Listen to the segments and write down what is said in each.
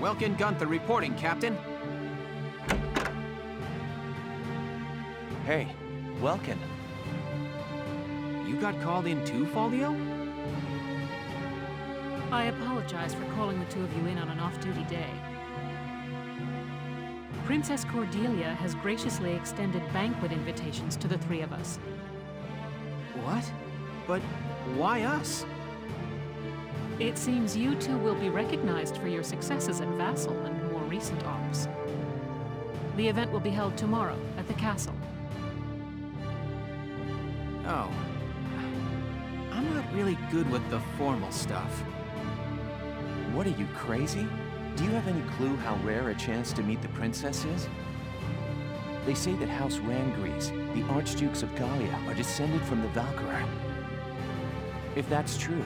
Welkin Gunther reporting, Captain. Hey, Welkin. You got called in too, Faldio? I apologize for calling the two of you in on an off-duty day. Princess Cordelia has graciously extended banquet invitations to the three of us. What? But why us? It seems you two will be recognized for your successes at Vassal and more recent ops. The event will be held tomorrow at the castle. Oh. I'm not really good with the formal stuff. What are you, crazy? Do you have any clue how rare a chance to meet the princess is? They say that House Rangries, the Archdukes of Gallia, are descended from the Valkyria. If that's true,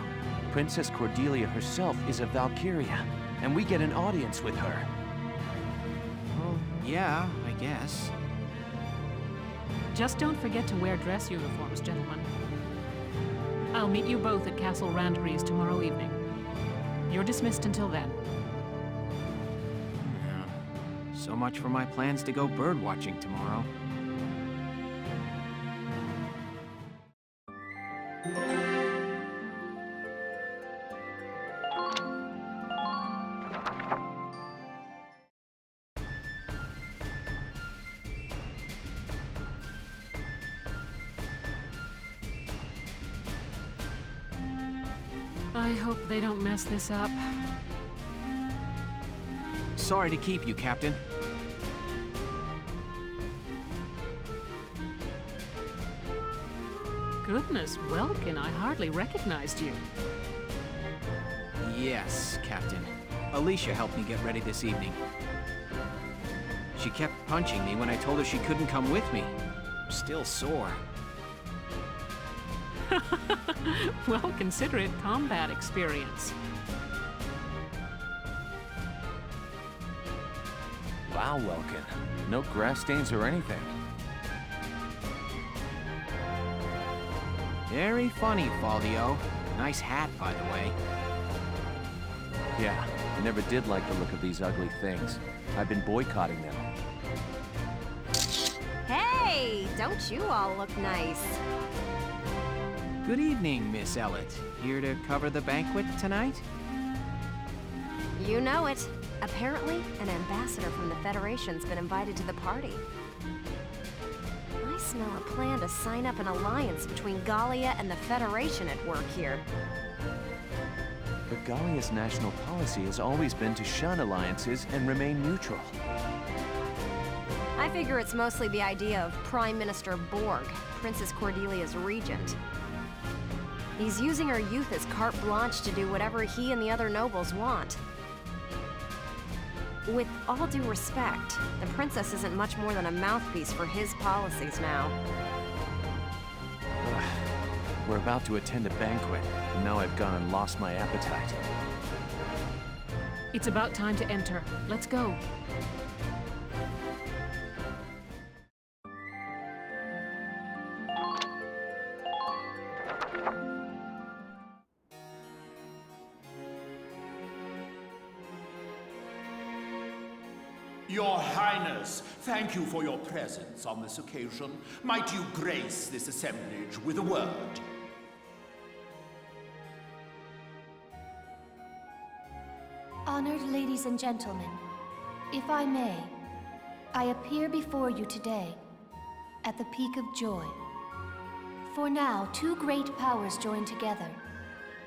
Princess Cordelia herself is a Valkyria, and we get an audience with her. Well, yeah, I guess. Just don't forget to wear dress uniforms, gentlemen. I'll meet you both at Castle Randgries tomorrow evening. You're dismissed until then. So much for my plans to go bird watching tomorrow. I hope they don't mess this up. Sorry to keep you, Captain. Goodness, Welkin, I hardly recognized you. Yes, Captain. Alicia helped me get ready this evening. She kept punching me when I told her she couldn't come with me. I'm still sore. Well, consider it combat experience. Wow, Welkin. No grass stains or anything. Very funny, Faldio. Nice hat, by the way. Yeah, I never did like the look of these ugly things. I've been boycotting them. Hey, don't you all look nice? Good evening, Miss Ellett. Here to cover the banquet tonight? You know it. Apparently, an ambassador from the Federation's been invited to the party. I smell a plan to sign up an alliance between Gallia and the Federation at work here. But Gallia's national policy has always been to shun alliances and remain neutral. I figure it's mostly the idea of Prime Minister Borg, Princess Cordelia's regent. He's using her youth as carte blanche to do whatever he and the other nobles want. With all due respect, the princess isn't much more than a mouthpiece for his policies now. We're about to attend a banquet, and now I've gone and lost my appetite. It's about time to enter. Let's go. Your Highness, thank you for your presence on this occasion. Might you grace this assemblage with a word? Honored ladies and gentlemen, if I may, I appear before you today at the peak of joy. For now, two great powers join together.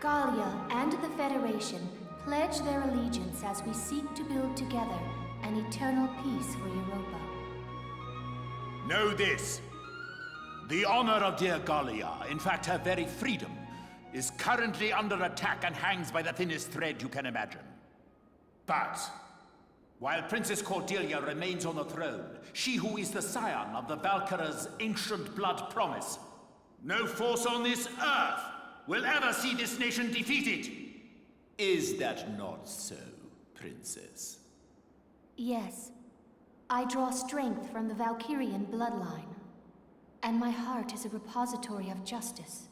Gallia and the Federation pledge their allegiance as we seek to build together an eternal peace for Europa. Know this. The honor of dear Gallia, in fact her very freedom, is currently under attack and hangs by the thinnest thread you can imagine. But, while Princess Cordelia remains on the throne, she who is the scion of the Valkyria's ancient blood promise, no force on this earth will ever see this nation defeated. Is that not so, Princess? Yes. I draw strength from the Valkyrian bloodline, and my heart is a repository of justice.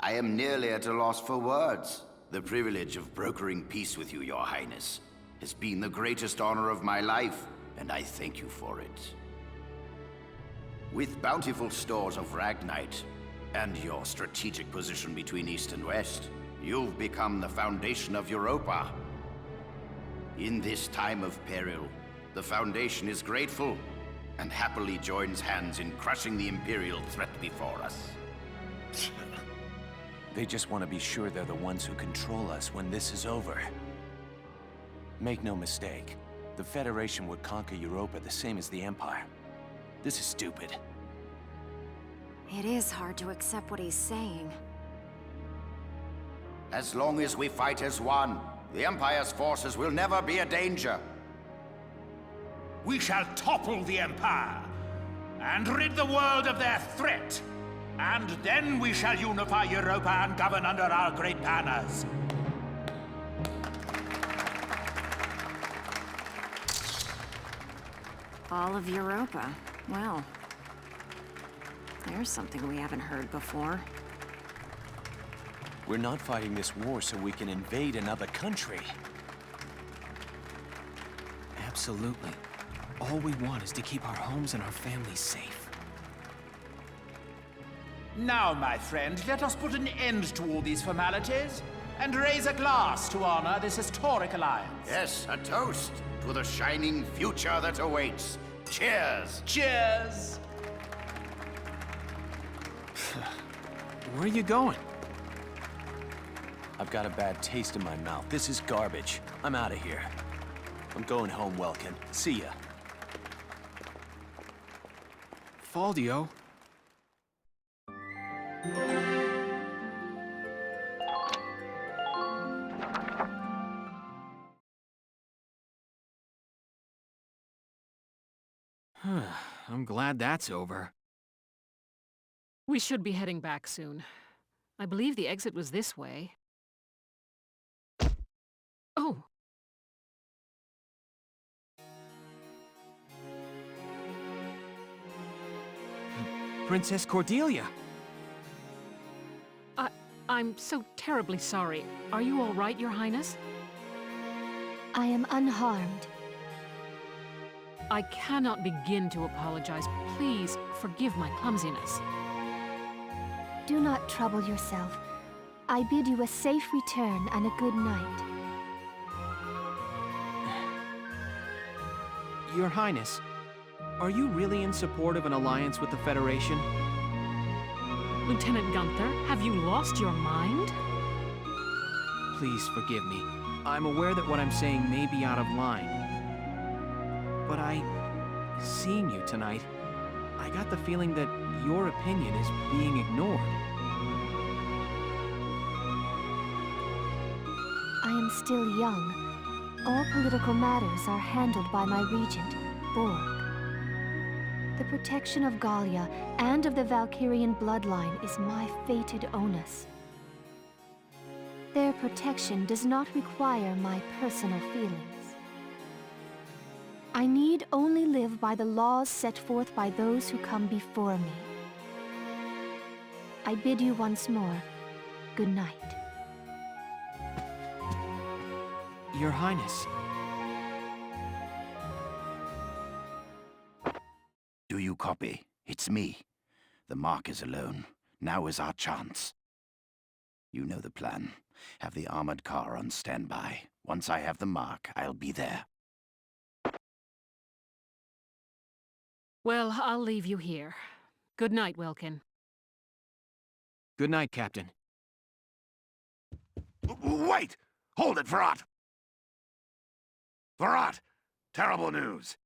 I am nearly at a loss for words. The privilege of brokering peace with you, Your Highness, has been the greatest honor of my life, and I thank you for it. With bountiful stores of Ragnite, and your strategic position between East and West, you've become the foundation of Europa. In this time of peril, the Foundation is grateful, and happily joins hands in crushing the Imperial threat before us. They just want to be sure they're the ones who control us when this is over. Make no mistake, the Federation would conquer Europa the same as the Empire. This is stupid. It is hard to accept what he's saying. As long as we fight as one, the Empire's forces will never be a danger. We shall topple the Empire, and rid the world of their threat. And then we shall unify Europa and govern under our great banners. All of Europa. Well, there's something we haven't heard before. We're not fighting this war so we can invade another country. Absolutely. All we want is to keep our homes and our families safe. Now, my friend, let us put an end to all these formalities and raise a glass to honor this historic alliance. Yes, a toast to the shining future that awaits. Cheers! Cheers! Where are you going? I've got a bad taste in my mouth. This is garbage. I'm out of here. I'm going home, Welkin. See ya. Faldio? I'm glad that's over. We should be heading back soon. I believe the exit was this way. Oh! Princess Cordelia! I'm so terribly sorry. Are you all right, Your Highness? I am unharmed. I cannot begin to apologize. Please forgive my clumsiness. Do not trouble yourself. I bid you a safe return and a good night. Your Highness, are you really in support of an alliance with the Federation? Lieutenant Gunther, have you lost your mind? Please forgive me. I'm aware that what I'm saying may be out of line. But seeing you tonight, I got the feeling that your opinion is being ignored. I am still young. All political matters are handled by my regent, Borg. The protection of Gallia and of the Valkyrian bloodline is my fated onus. Their protection does not require my personal feelings. I need only live by the laws set forth by those who come before me. I bid you once more, good night. Your Highness. Do you copy? It's me. The Mark is alone. Now is our chance. You know the plan. Have the armored car on standby. Once I have the Mark, I'll be there. Well, I'll leave you here. Good night, Welkin. Good night, Captain. Wait! Hold it, Verrat! Verrat! Terrible news!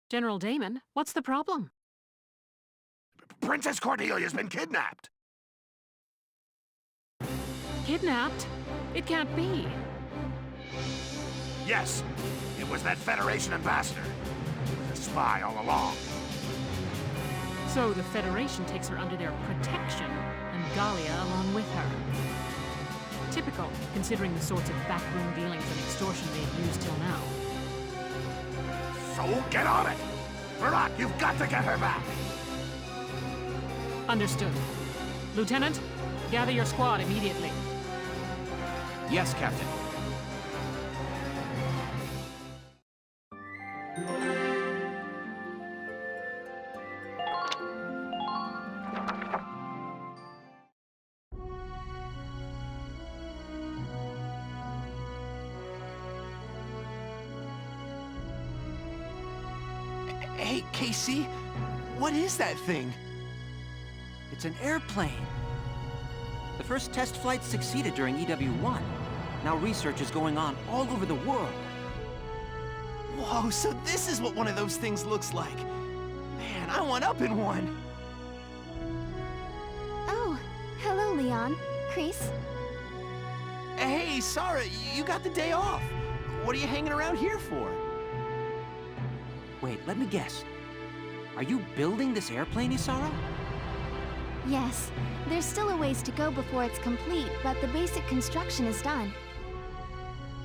General Damon, what's the problem? Princess Cordelia's been kidnapped! Kidnapped? It can't be. Yes, it was that Federation ambassador. He was a spy all along. So the Federation takes her under their protection, and Gallia along with her. Typical, considering the sorts of backroom dealings and extortion they've used till now. So get on it! Verrat, you've got to get her back! Understood. Lieutenant, gather your squad immediately. Yes, Captain. Hey, Casey, what is that thing? It's an airplane. The first test flight succeeded during EW1. Now research is going on all over the world. Whoa, so this is what one of those things looks like. Man, I want up in one. Oh, hello, Leon. Chris. Hey, Sarah, you got the day off. What are you hanging around here for? Wait, let me guess. Are you building this airplane, Isara? Yes, there's still a ways to go before it's complete, but the basic construction is done.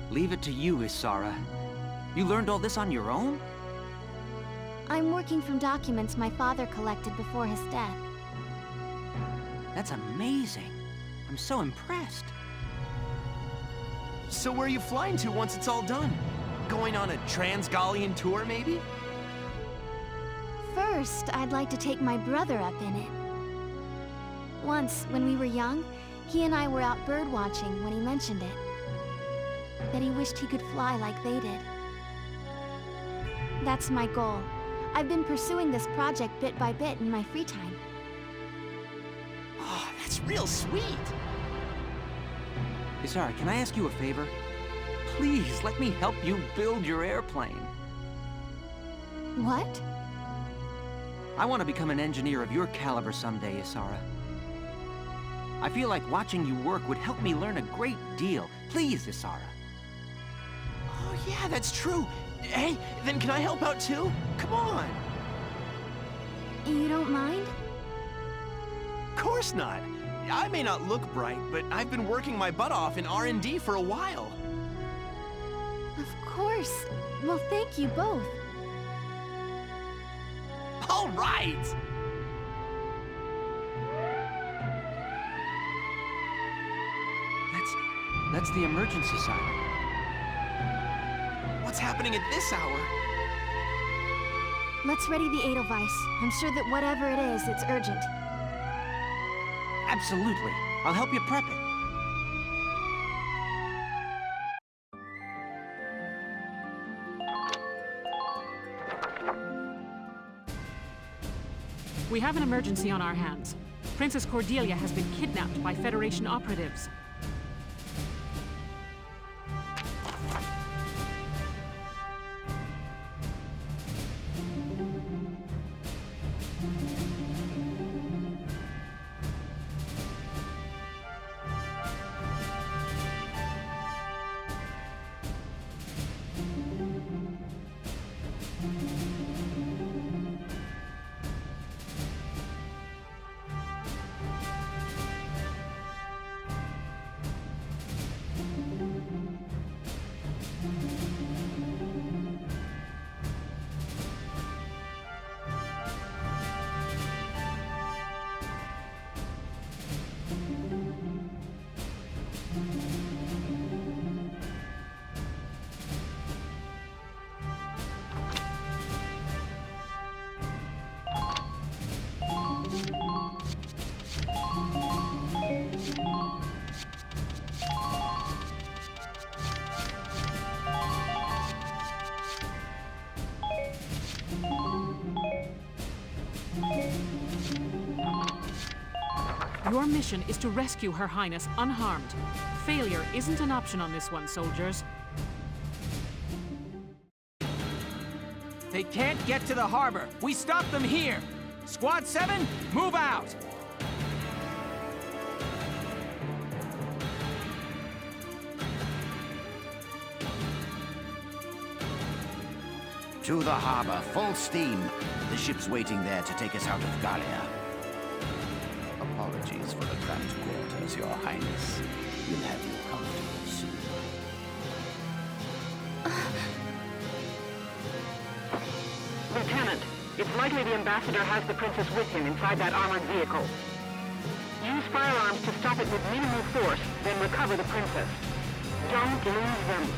Leave it to you, Isara. You learned all this on your own? I'm working from documents my father collected before his death. That's amazing. I'm so impressed. So where are you flying to once it's all done? Going on a Trans-Gallian tour, maybe? First, I'd like to take my brother up in it. Once, when we were young, he and I were out birdwatching when he mentioned it. That he wished he could fly like they did. That's my goal. I've been pursuing this project bit by bit in my free time. Oh, that's real sweet. Isara, can I ask you a favor? Please, let me help you build your airplane. What? I want to become an engineer of your caliber someday, Isara. I feel like watching you work would help me learn a great deal. Please, Isara. Oh, yeah, that's true. Hey, then can I help out too? Come on. You don't mind? Of course not. I may not look bright, but I've been working my butt off in R&D for a while. Of course. Well, thank you both. All right! That's the emergency siren. What's happening at this hour? Let's ready the Edelweiss. I'm sure that whatever it is, it's urgent. Absolutely. I'll help you prep it. We have an emergency on our hands. Princess Cordelia has been kidnapped by Federation operatives. Your mission is to rescue Her Highness unharmed. Failure isn't an option on this one, soldiers. They can't get to the harbor. We stop them here. Squad 7, move out! To the harbor, full steam. The ship's waiting there to take us out of Gallia. Apologies for the cramped quarters, Your Highness. We'll have you comfortable soon. Lieutenant, it's likely the ambassador has the princess with him inside that armored vehicle. Use firearms to stop it with minimal force, then recover the princess. Don't lose them.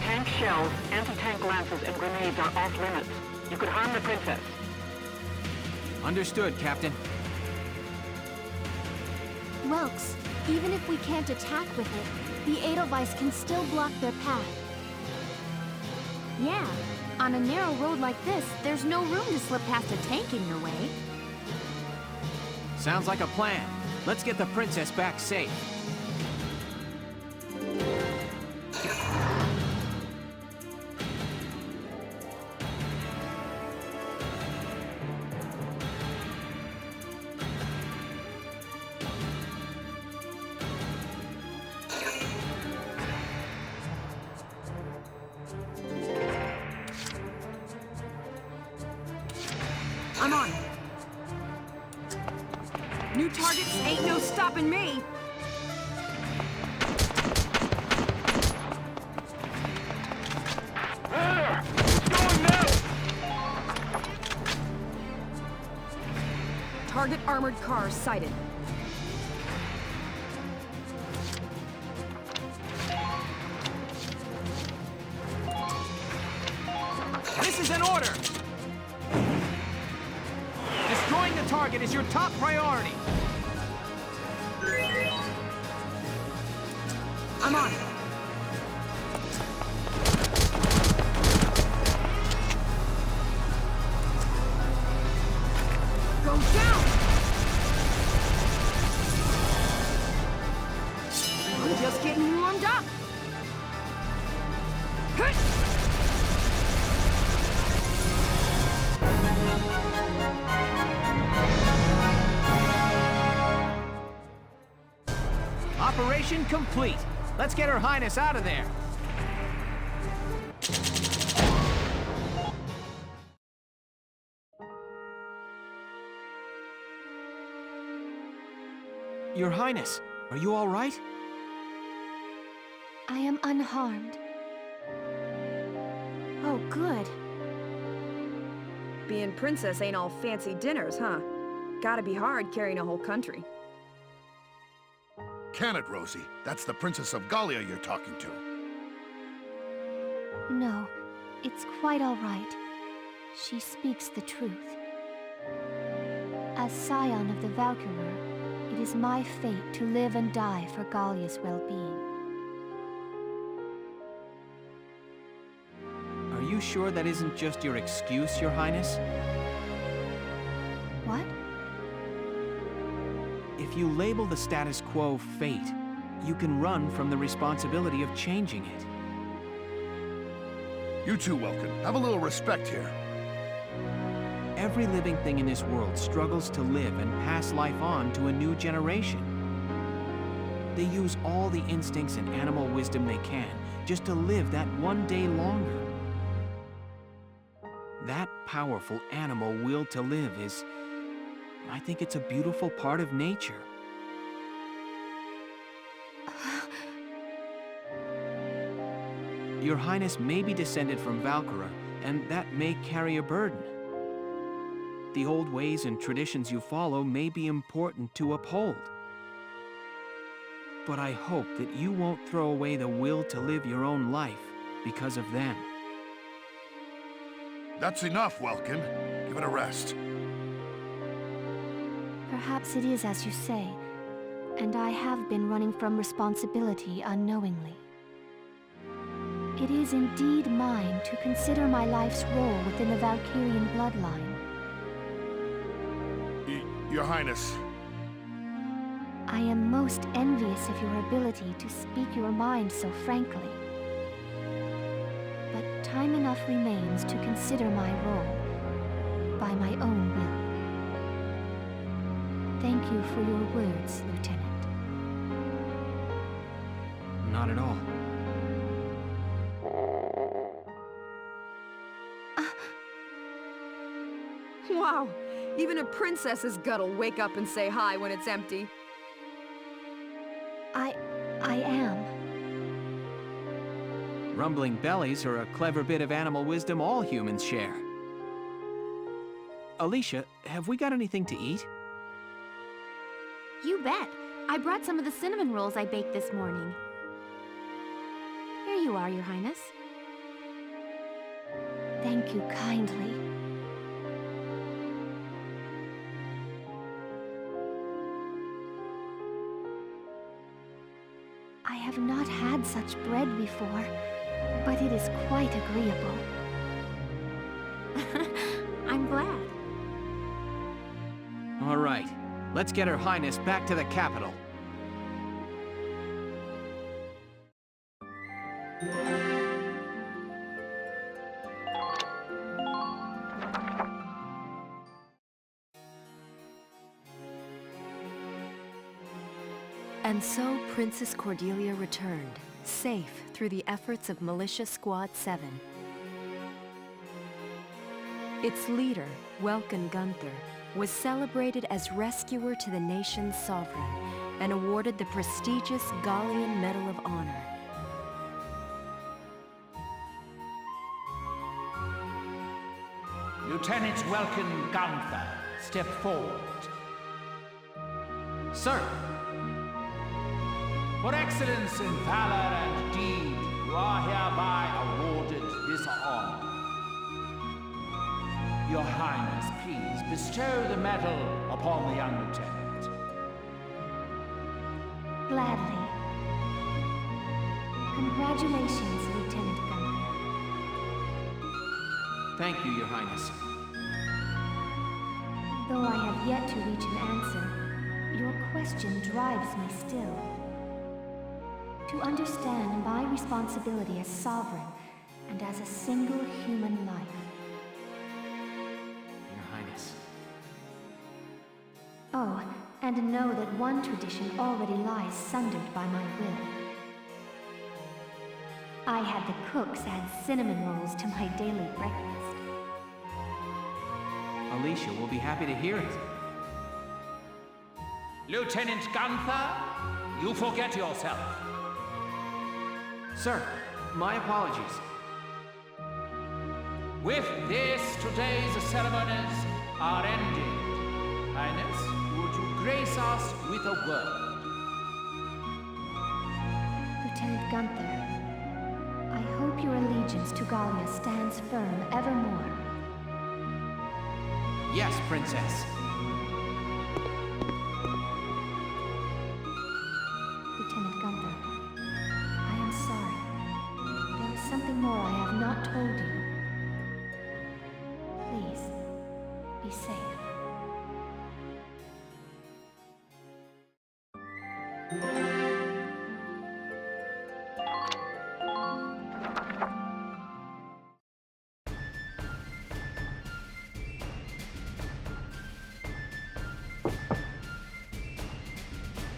Tank shells, anti-tank lances, and grenades are off limits. You could harm the princess. Understood, Captain. Welks, even if we can't attack with it, the Edelweiss can still block their path. Yeah, on a narrow road like this, there's no room to slip past a tank in your way. Sounds like a plan. Let's get the princess back safe. I'm on. New targets ain't no stopping me. Target armored cars sighted. This is an order! Destroying the target is your top priority. I'm on. Go down! I'm just getting warmed up. Hit! Operation complete. Let's get Her Highness out of there. Your Highness, are you all right? I am unharmed. Oh, good. Being princess ain't all fancy dinners, huh? Gotta be hard carrying a whole country. Can it, Rosie? That's the Princess of Gallia you're talking to. No, it's quite all right. She speaks the truth. As scion of the Valkyria, it is my fate to live and die for Gallia's well-being. Are you sure that isn't just your excuse, Your Highness? What? If you label the status quo fate, you can run from the responsibility of changing it. You too, Welkin. Have a little respect here. Every living thing in this world struggles to live and pass life on to a new generation. They use all the instincts and animal wisdom they can just to live that one day longer. That powerful animal will to live is, I think it's a beautiful part of nature. Your Highness may be descended from Valkyria, and that may carry a burden. The old ways and traditions you follow may be important to uphold. But I hope that you won't throw away the will to live your own life because of them. That's enough, Welkin. Give it a rest. Perhaps it is as you say, and I have been running from responsibility unknowingly. It is indeed mine to consider my life's role within the Valkyrian bloodline. Your Highness. I am most envious of your ability to speak your mind so frankly. But time enough remains to consider my role by my own will. Thank you for your words, Lieutenant. Not at all. Wow, even a princess's gut'll wake up and say hi when it's empty. I am. Rumbling bellies are a clever bit of animal wisdom all humans share. Alicia, have we got anything to eat? You bet. I brought some of the cinnamon rolls I baked this morning. Here you are, Your Highness. Thank you kindly. I have not had such bread before, but it is quite agreeable. I'm glad. All right, let's get Her Highness back to the capital. And so Princess Cordelia returned, safe through the efforts of Militia Squad 7. Its leader, Welkin Gunther, was celebrated as rescuer to the nation's sovereign and awarded the prestigious Gallian Medal of Honor. Lieutenant Welkin Gunther, step forward. Sir, For excellence in valor and deed, you are hereby awarded this honor. Your Highness, please bestow the medal upon the young lieutenant. Gladly. Congratulations, Lieutenant Gunther. thank you, Your Highness. Though I have yet to reach an answer, your question drives me still. To understand my responsibility as sovereign and as a single human life. Your Highness. Oh, and know that one tradition already lies sundered by my will. I had the cooks add cinnamon rolls to my daily breakfast. Alicia will be happy to hear it. Lieutenant Gunther, you forget yourself. Sir, my apologies. With this, today's ceremonies are ended. Highness, would you grace us with a word? Lieutenant Gunther, I hope your allegiance to Gallia stands firm evermore. Yes, Princess. Lieutenant Gunther, I am sorry. There is something more I have not told you. Please, be safe.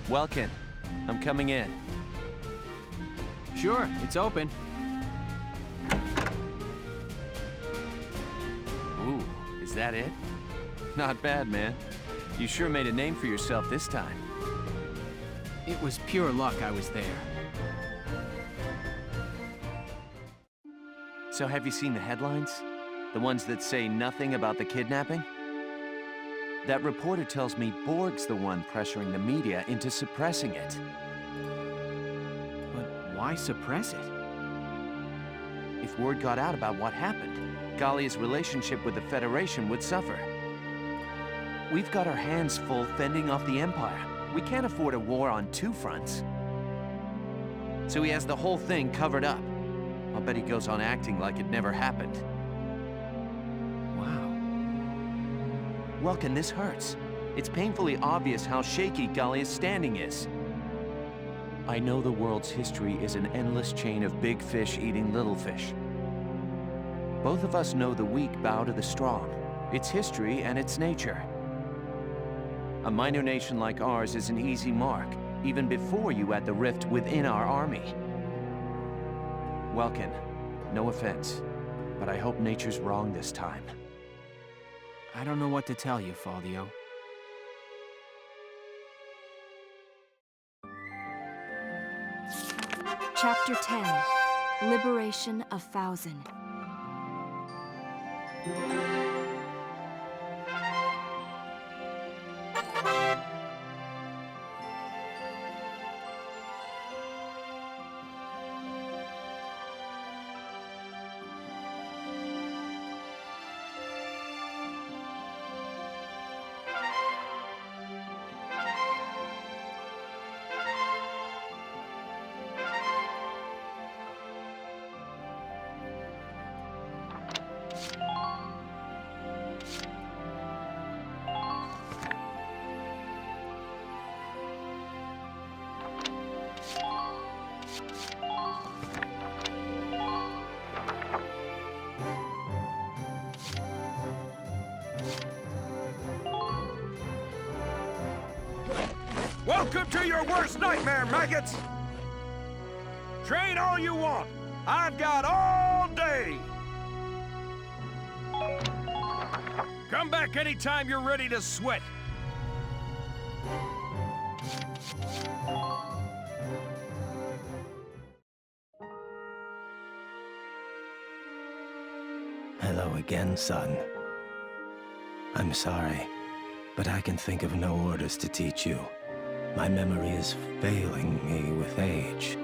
Welkin, I'm coming in. Sure, it's open. Ooh, is that it? Not bad, man. You sure made a name for yourself this time. It was pure luck I was there. So have you seen the headlines? The ones that say nothing about the kidnapping? That reporter tells me Borg's the one pressuring the media into suppressing it. But why suppress it? If word got out about what happened, Gallia's relationship with the Federation would suffer. We've got our hands full fending off the Empire. We can't afford a war on two fronts. So he has the whole thing covered up. I'll bet he goes on acting like it never happened. Wow. Welkin, this hurts. It's painfully obvious how shaky Gallia's standing is. I know the world's history is an endless chain of big fish eating little fish. Both of us know the weak bow to the strong. Its history and its nature. A minor nation like ours is an easy mark, even before you add the rift within our army. Welkin, no offense, but I hope nature's wrong this time. I don't know what to tell you, Faldio. Chapter 10, Liberation of Fausen. Welcome to your worst nightmare, maggots! Train all you want. I've got all day. Come back anytime you're ready to sweat. Hello again, son. I'm sorry, but I can think of no orders to teach you. My memory is failing me with age.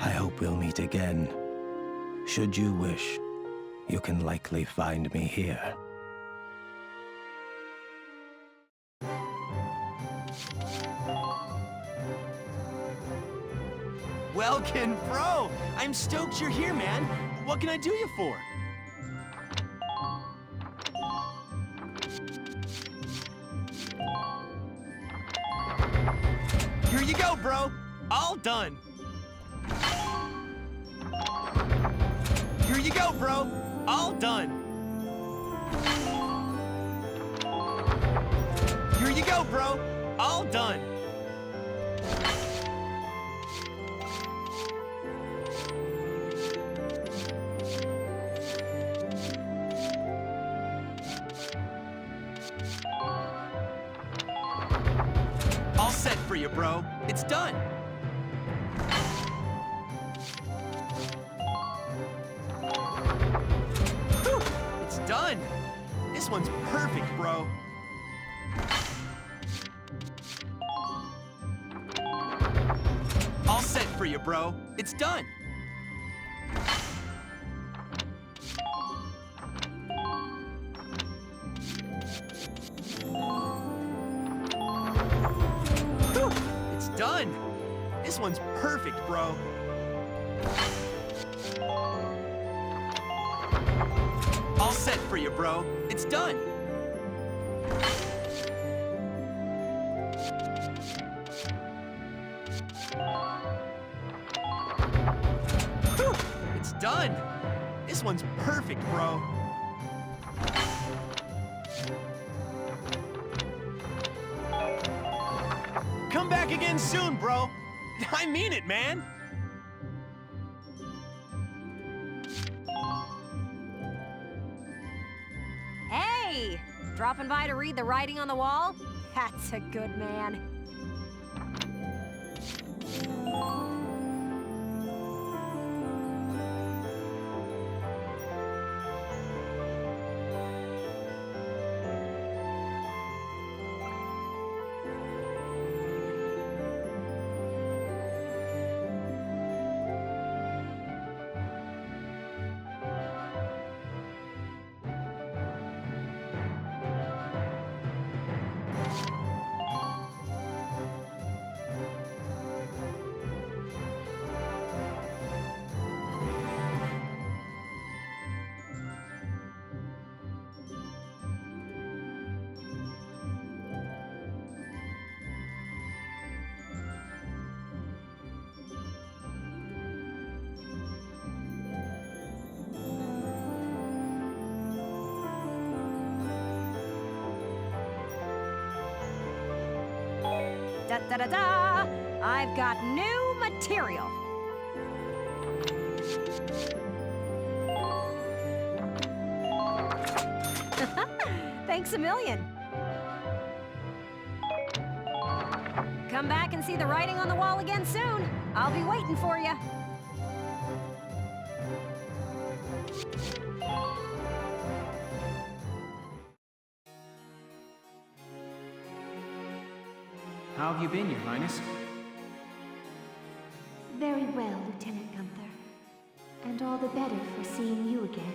I hope we'll meet again. Should you wish, you can likely find me here. Welkin, bro! I'm stoked you're here, man. What can I do you for? Here you go, bro. All done. Here you go, bro. All done. Here you go, bro. All done. All set for you, bro. It's done. Whew, it's done. This one's perfect, bro. All set for you, bro. It's done. Whew, it's done. This one's perfect, bro. All set for you, bro. It's done. Whew, it's done. This one's perfect, bro. Come back again soon, bro. I mean it, man. Hey! Dropping by to read the writing on the wall? That's a good man. Da-da-da-da! I've got new material. Thanks a million. Come back and see the writing on the wall again soon. I'll be waiting for you. How have you been, Your Highness? Very well, Lieutenant Gunther. And all the better for seeing you again.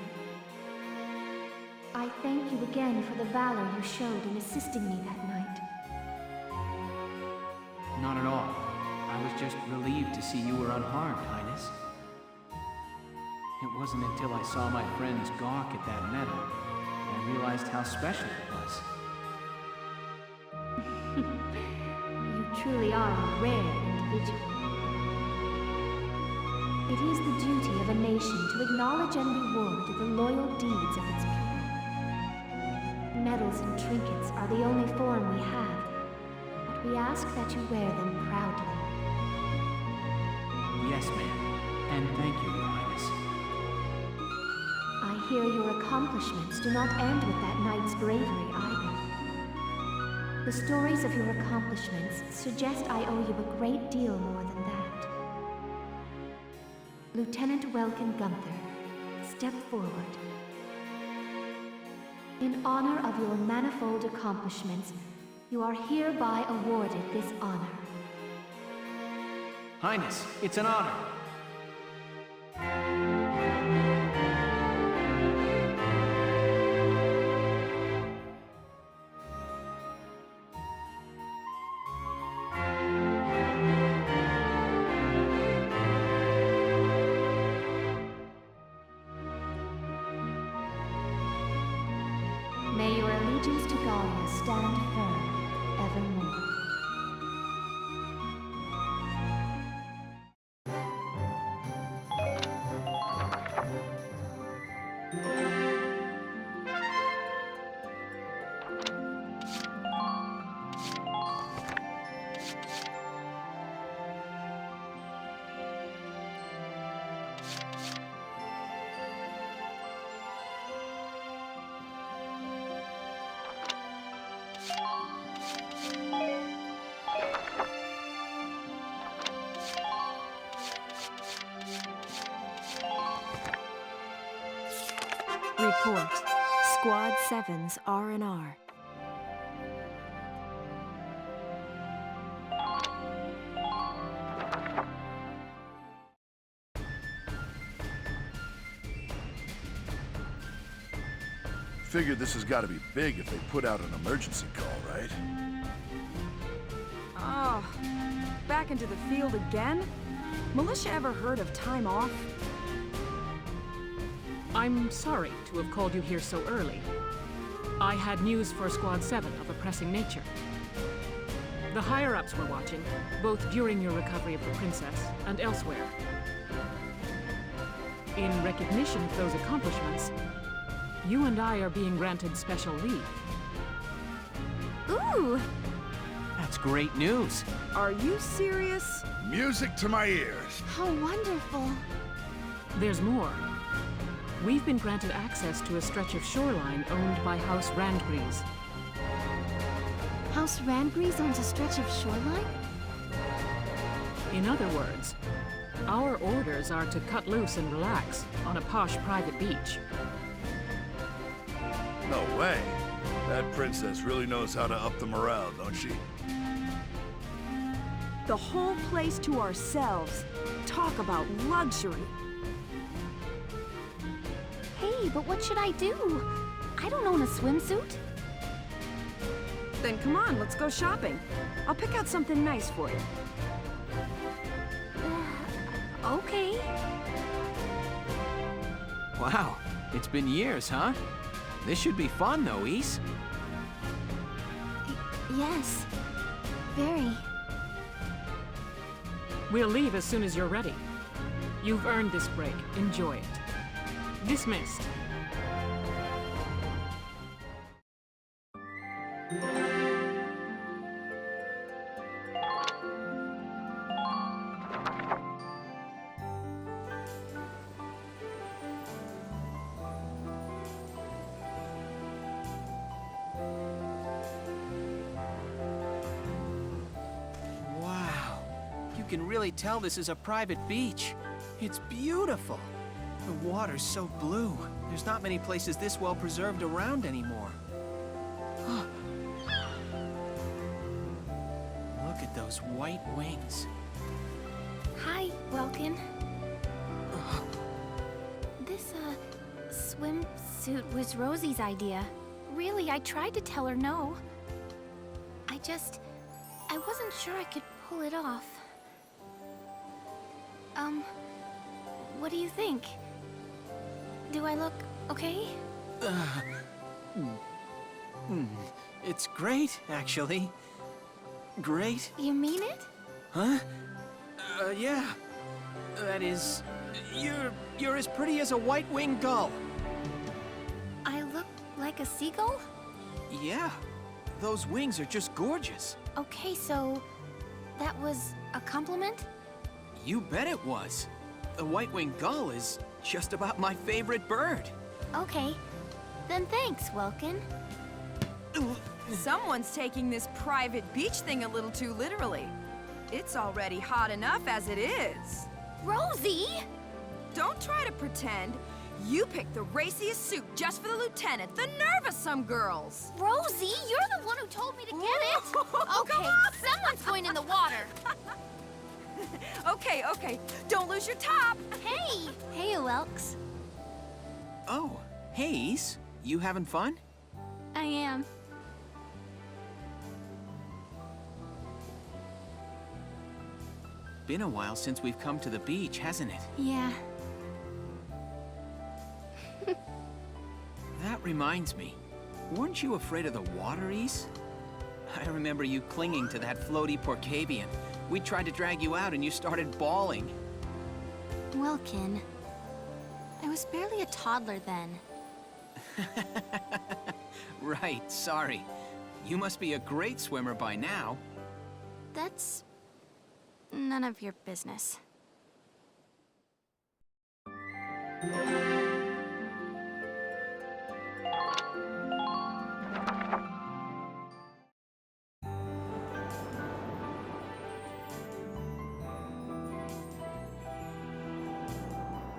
I thank you again for the valor you showed in assisting me that night. Not at all. I was just relieved to see you were unharmed, Highness. It wasn't until I saw my friends gawk at that medal that I realized how special it was. You truly are a rare individual. It is the duty of a nation to acknowledge and reward the loyal deeds of its people. Medals and trinkets are the only form we have, but We ask that you wear them proudly. Yes, ma'am. And thank you, Your Highness. I hear your accomplishments do not end with that knight's bravery either. The stories of your accomplishments suggest I owe you a great deal more than that. Lieutenant Welkin Gunther, step forward. In honor of your manifold accomplishments, you are hereby awarded this honor. Highness, it's an honor. May your allegiance to Gallia stand firm evermore. Report. Squad 7's R&R. Figure this has got to be big if they put out an emergency call, right? Oh, back into the field again? Militia ever heard of time off? I'm sorry to have called you here so early. I had news for Squad 7 of a pressing nature. The higher-ups were watching, both during your recovery of the princess and elsewhere. In recognition of those accomplishments, you and I are being granted special leave. Ooh! That's great news. Are you serious? Music to my ears. How wonderful. There's more. We've been granted access to a stretch of shoreline owned by House Randgrees. House Randgrees owns a stretch of shoreline? In other words, our orders are to cut loose and relax on a posh private beach. No way. That princess really knows how to up the morale, don't she? The whole place to ourselves. Talk about luxury. Hey, but what should I do? I don't own a swimsuit. Then come on, let's go shopping. I'll pick out something nice for you. Okay. Wow, it's been years, huh? This should be fun, though, Ys. Yes. Very. We'll leave as soon as you're ready. You've earned this break. Enjoy it. Dismissed. Wow. You can really tell this is a private beach. It's beautiful. The water's so blue. There's not many places this well preserved around anymore. Look at those white wings. Hi, Welkin. This, swimsuit was Rosie's idea. Really, I tried to tell her no. I wasn't sure I could pull it off. What do you think? Do I look okay? It's great, actually. Great? You mean it? Huh? Yeah. That is... You're as pretty as a white-winged gull. I look like a seagull? Yeah. Those wings are just gorgeous. Okay, so that was a compliment? You bet it was. The white-winged gull is just about my favorite bird. Okay. Then thanks, Welkin. Someone's taking this private beach thing a little too literally. It's already hot enough as it is. Rosie! Don't try to pretend. You picked the raciest suit just for the lieutenant. The nerve of some girls. Rosie, you're the one who told me to get it. Okay, someone's going in the water. Okay. Don't lose your top. Hey! Hey, Welks. Oh, hey, Ace. You having fun? I am. Been a while since we've come to the beach, hasn't it? Yeah. That reminds me. Weren't you afraid of the water, Ace? I remember you clinging to that floaty Porcavian. We tried to drag you out and you started bawling. Welkin, I was barely a toddler then. Right, sorry. You must be a great swimmer by now. That's none of your business.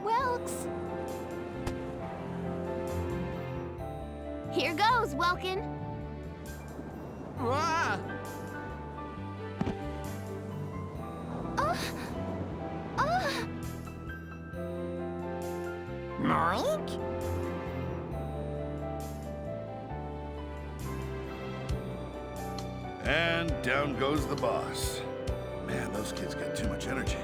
Welks! Here goes, Welkin! Ah! Mike? And down goes the boss. Man, those kids got too much energy.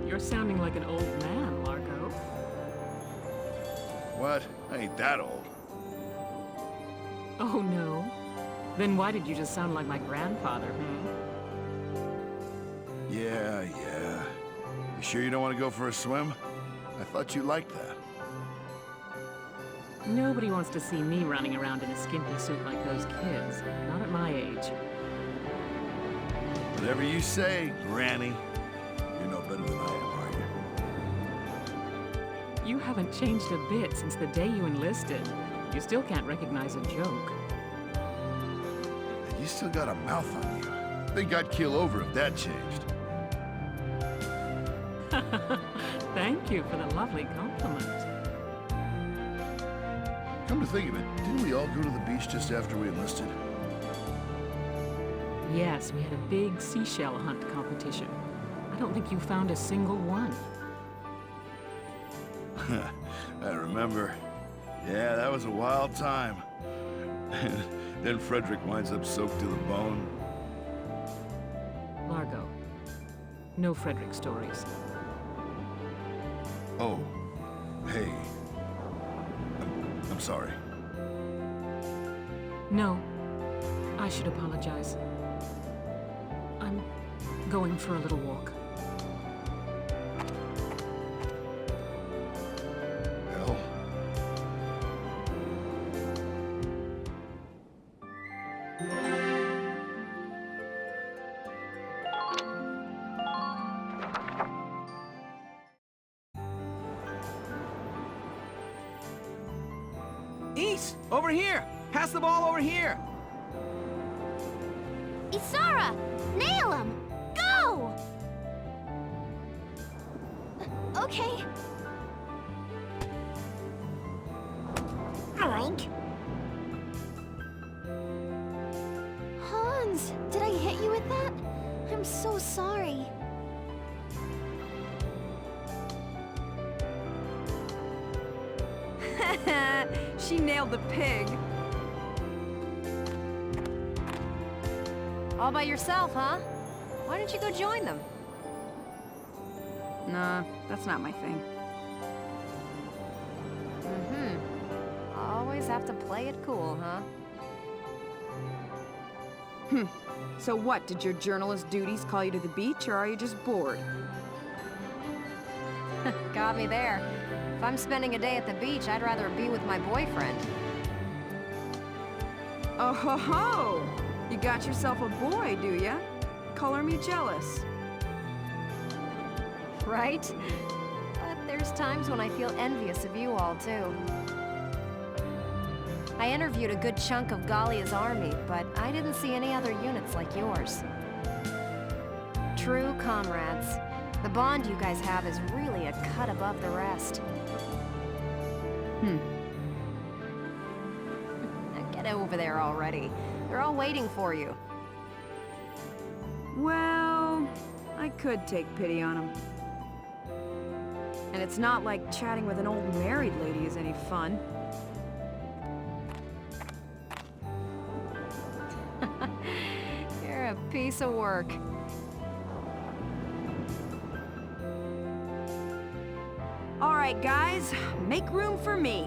You're sounding like an old man, Largo. What? I ain't that old. Oh, no? Then why did you just sound like my grandfather, Yeah. You sure you don't want to go for a swim? I thought you liked that. Nobody wants to see me running around in a skimpy suit like those kids. Not at my age. Whatever you say, Granny. You're no better than I am, are you? You haven't changed a bit since the day you enlisted. You still can't recognize a joke. And you still got a mouth on you. Think I'd keel over if that changed. Thank you for the lovely compliment. Come to think of it, didn't we all go to the beach just after we enlisted? Yes, we had a big seashell hunt competition. I don't think you found a single one. I remember. Yeah, that was a wild time. Then Frederick winds up soaked to the bone. Largo, no Frederick stories. Oh, hey. I'm sorry. No, I should apologize. I'm going for a little walk. Hell. Ace, over here! Pass the ball over here! Isara! Nail him! Go! Okay. Oink. Hans, did I hit you with that? I'm so sorry. She nailed the pig. All by yourself, huh? Why don't you go join them? Nah, that's not my thing. Always have to play it cool, huh? So what, did your journalist duties call you to the beach, or are you just bored? Got me there. If I'm spending a day at the beach, I'd rather be with my boyfriend. Oh ho ho! You got yourself a boy, do ya? Color me jealous. Right? But there's times when I feel envious of you all, too. I interviewed a good chunk of Gallia's army, but I didn't see any other units like yours. True comrades. The bond you guys have is really a cut above the rest. Now get over there already. They're all waiting for you. Well, I could take pity on him. And it's not like chatting with an old married lady is any fun. You're a piece of work. All right, guys, make room for me.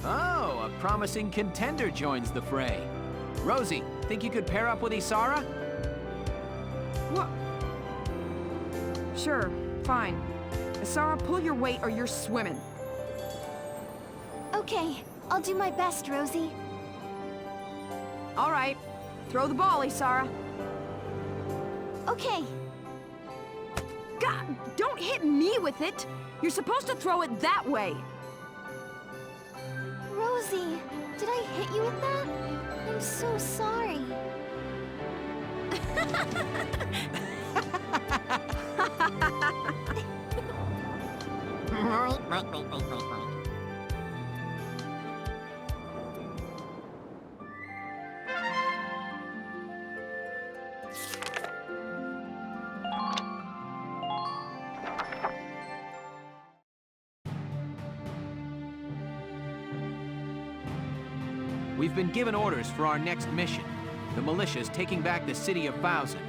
Oh, a promising contender joins the fray. Rosie, think you could pair up with Isara? What? Sure, fine. Isara, pull your weight or you're swimming. Okay, I'll do my best, Rosie. All right, throw the ball, Isara. Okay. God, don't hit me with it! You're supposed to throw it that way! Rosie, did I hit you with that? I'm so sorry. We've been given orders for our next mission. The militia's taking back the city of Thousand.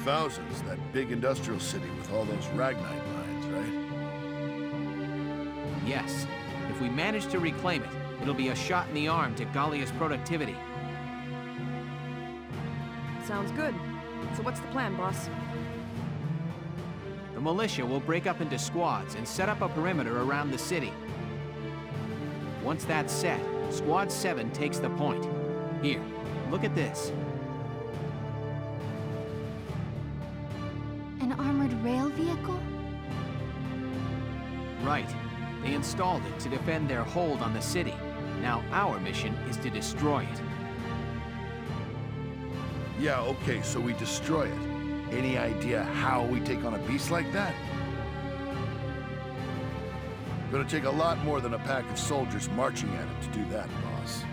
Thousands, that big industrial city with all those Ragnite mines, right? Yes. If we manage to reclaim it, it'll be a shot in the arm to Gallia's productivity. Sounds good. So what's the plan, boss? The militia will break up into squads and set up a perimeter around the city. Once that's set, Squad 7 takes the point. Here, look at this. An armored rail vehicle? Right. They installed it to defend their hold on the city. Now our mission is to destroy it. Yeah, okay, so we destroy it. Any idea how we take on a beast like that? Gonna take a lot more than a pack of soldiers marching at it to do that, boss.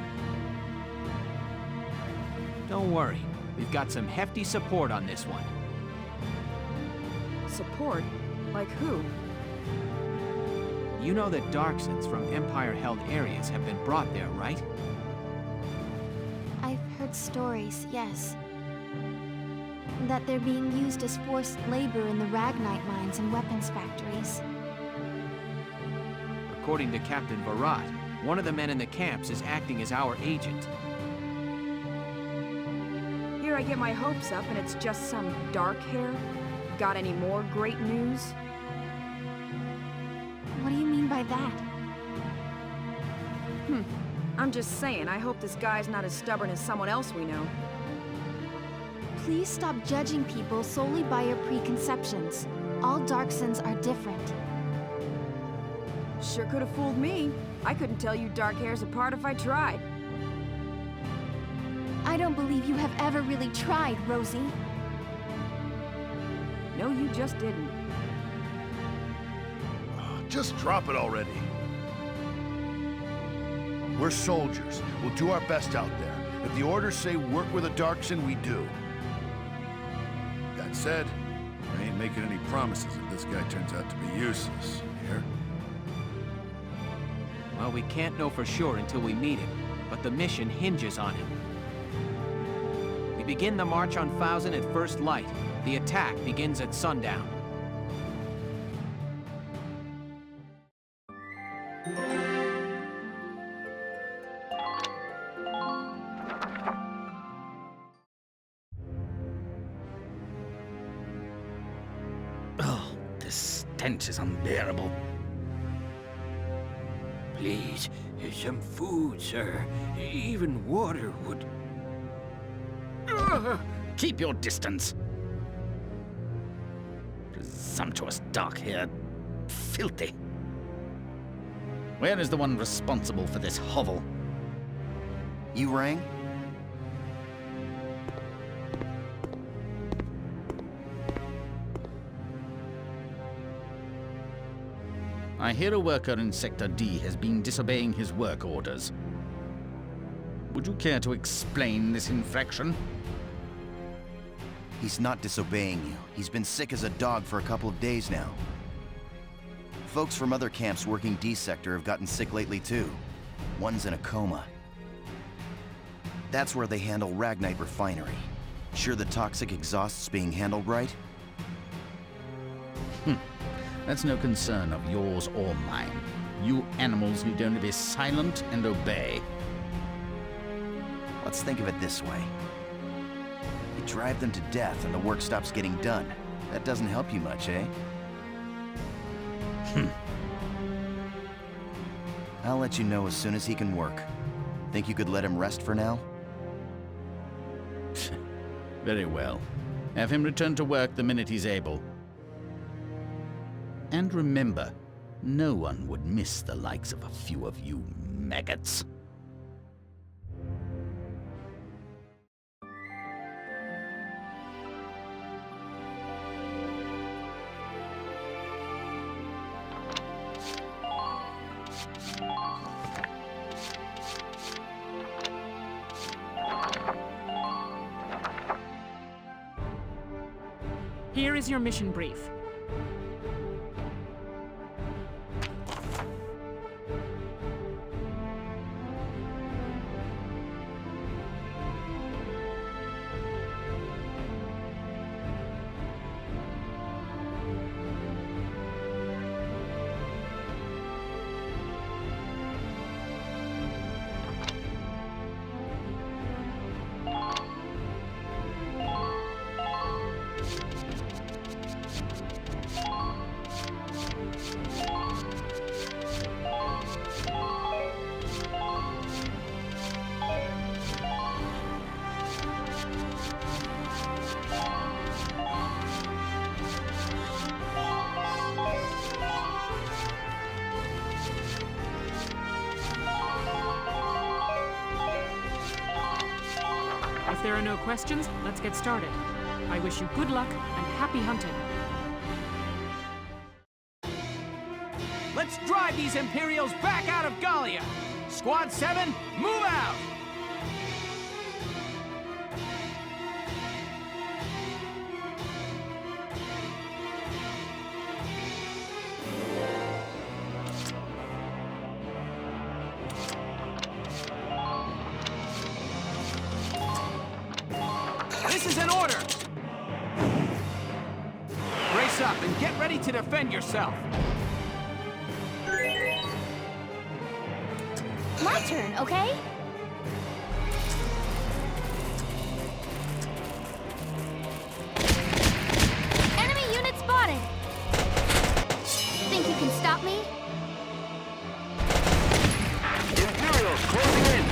Don't worry. We've got some hefty support on this one. Support? Like who? You know that Darksons from Empire-held areas have been brought there, right? I've heard stories, yes. That they're being used as forced labor in the Ragnite mines and weapons factories. According to Captain Barat, one of the men in the camps is acting as our agent. Here I get my hopes up and it's just some dark hair. Got any more great news? What do you mean by that? I'm just saying, I hope this guy's not as stubborn as someone else we know. Please stop judging people solely by your preconceptions. All Darksons are different. Sure could have fooled me. I couldn't tell you dark hairs apart if I tried. I don't believe you have ever really tried, Rosie. No, you just didn't. Just drop it already. We're soldiers. We'll do our best out there. If the orders say work with a Darkson, we do. That said, I ain't making any promises if this guy turns out to be useless. Here? Well, we can't know for sure until we meet him, but the mission hinges on him. We begin the march on Thousand at first light. The attack begins at sundown. Oh, this stench is unbearable. Please, Some food, sir. Even water would... Keep your distance. Presumptuous dark-haired... filthy. Where is the one responsible for this hovel? You rang? I hear a worker in Sector D has been disobeying his work orders. Would you care to explain this infraction? He's not disobeying you. He's been sick as a dog for a couple of days now. Folks from other camps working D Sector have gotten sick lately too. One's in a coma. That's where they handle Ragnite Refinery. Sure the toxic exhaust's being handled right? That's no concern of yours or mine. You animals need only be silent and obey. Let's think of it this way. You drive them to death and the work stops getting done. That doesn't help you much, eh? I'll let you know as soon as he can work. Think you could let him rest for now? Very well. Have him return to work the minute he's able. And remember, no one would miss the likes of a few of you maggots. Here is your mission brief. If there are no questions, let's get started. I wish you good luck and happy hunting. Let's drive these Imperials back out of Gallia! Squad 7, move out! This is an order! Brace up and get ready to defend yourself! My turn, okay? Enemy unit spotted! Think you can stop me? Imperials closing in!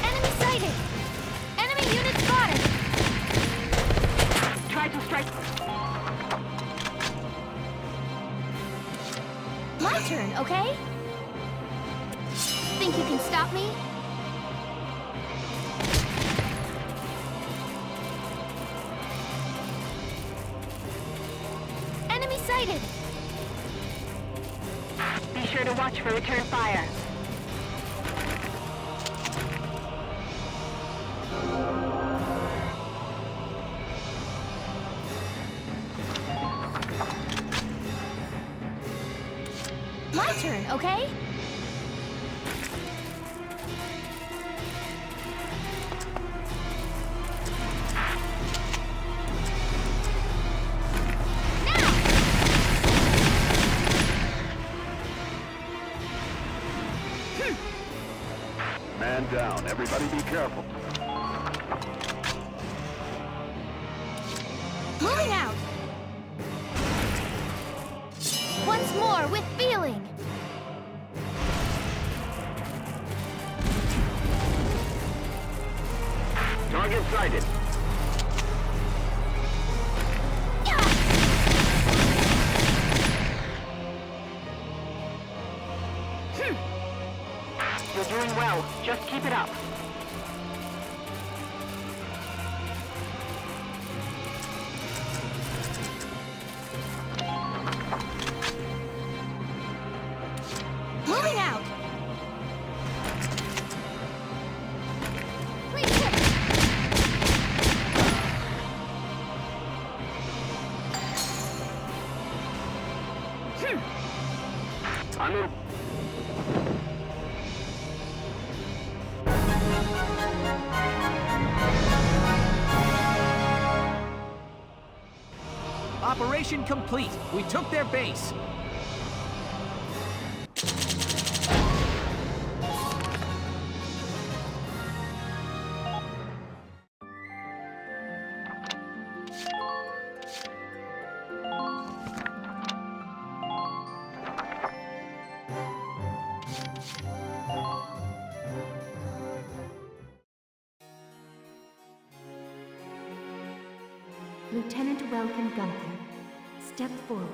Enemy sighted! Enemy unit spotted! Try to strike. My turn, okay? Think you can stop me? Enemy sighted! Be sure to watch for return fire. My turn, okay? Man down. Everybody be careful. Moving out! Once more with feeling! sighted. You're doing well. Just keep it up. Moving out! Please hit! I'm in. Operation complete. We took their base. Lieutenant Welkin Gunther, step forward.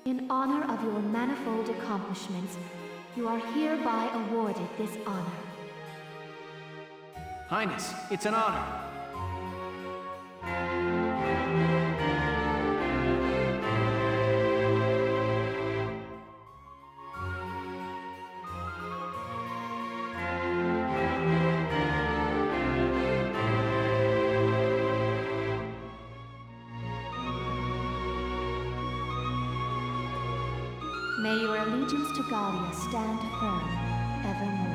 In honor of your manifold accomplishments, you are hereby awarded this honor. Highness, it's an honor. May your allegiance to Gallia stand firm evermore.